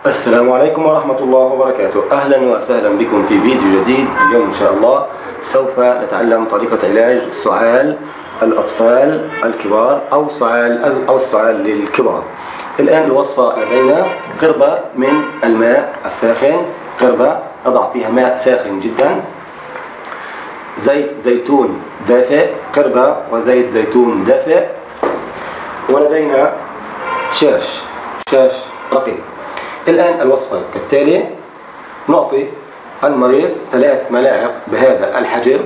السلام عليكم ورحمة الله وبركاته. أهلا وسهلا بكم في فيديو جديد. اليوم إن شاء الله سوف نتعلم طريقة علاج سعال الأطفال الكبار أو السعال للكبار. الآن الوصفة لدينا قربة من الماء الساخن، قربة نضع فيها ماء ساخن جدا، زيت زيتون دافئ، قربة وزيت زيتون دافئ، ولدينا شاش رقيق. الآن الوصفة كالتالي: نعطي المريض 3 ملاعق بهذا الحجم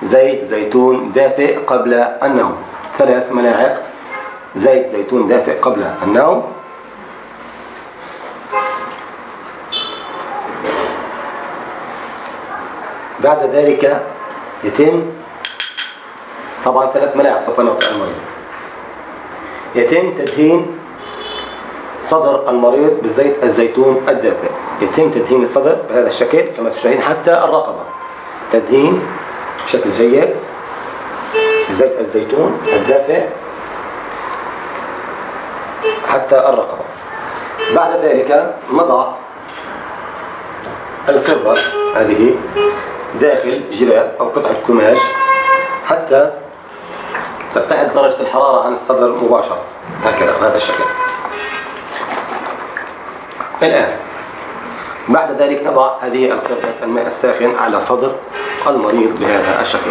زيت زيتون دافئ قبل النوم، 3 ملاعق زيت زيتون دافئ قبل النوم. بعد ذلك يتم طبعا 3 ملاعق سوف نعطي المريض. يتم تدهين صدر المريض بزيت الزيتون الدافئ، يتم تدهين الصدر بهذا الشكل كما تشاهدين حتى الرقبة، تدهين بشكل جيد بزيت الزيتون الدافئ حتى الرقبة. بعد ذلك نضع القربة هذه داخل جراب أو قطعة قماش حتى تبتعد درجة الحرارة عن الصدر مباشرة، هكذا بهذا الشكل. الآن بعد ذلك نضع هذه القربة الماء الساخن على صدر المريض بهذا الشكل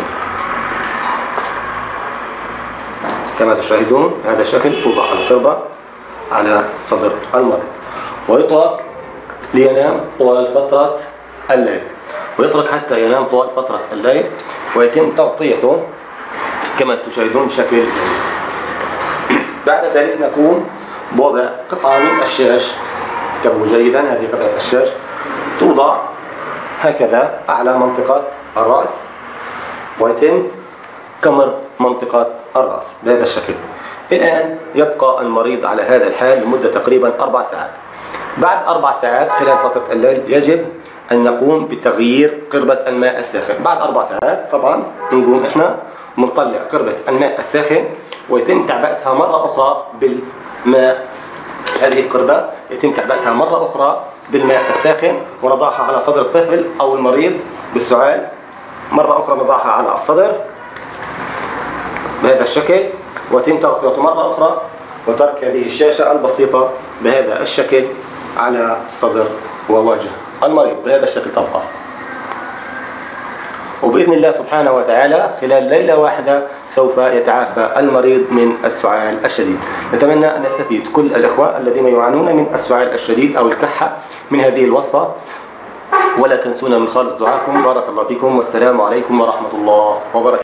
كما تشاهدون. هذا الشكل توضع القربة على صدر المريض ويترك لينام طوال فترة الليل، ويترك حتى ينام طوال فترة الليل، ويتم تغطيته كما تشاهدون بشكل جيد. بعد ذلك نقوم بوضع قطعة من الشاش، انتبهوا جيدا، هذه قطعة الشاش توضع هكذا أعلى منطقة الرأس، ويتم كمر منطقة الرأس بهذا الشكل. الآن يبقى المريض على هذا الحال لمدة تقريبا 4 ساعات. بعد 4 ساعات خلال فترة الليل يجب أن نقوم بتغيير قربة الماء الساخن. بعد 4 ساعات طبعا نقوم إحنا نطلع قربة الماء الساخن ويتم تعبئتها مرة أخرى بالماء. هذه القربة يتم تعبئتها مرة أخرى بالماء الساخن ونضعها على صدر الطفل أو المريض بالسعال، مرة أخرى نضعها على الصدر بهذا الشكل، ويتم تغطيته مرة أخرى وترك هذه الشاشة البسيطة بهذا الشكل على صدر ووجه المريض بهذا الشكل تبقى. وبإذن الله سبحانه وتعالى خلال ليلة واحدة سوف يتعافى المريض من السعال الشديد. نتمنى أن يستفيد كل الإخوة الذين يعانون من السعال الشديد أو الكحة من هذه الوصفة، ولا تنسونا من خالص دعاءكم. بارك الله فيكم، والسلام عليكم ورحمة الله وبركاته.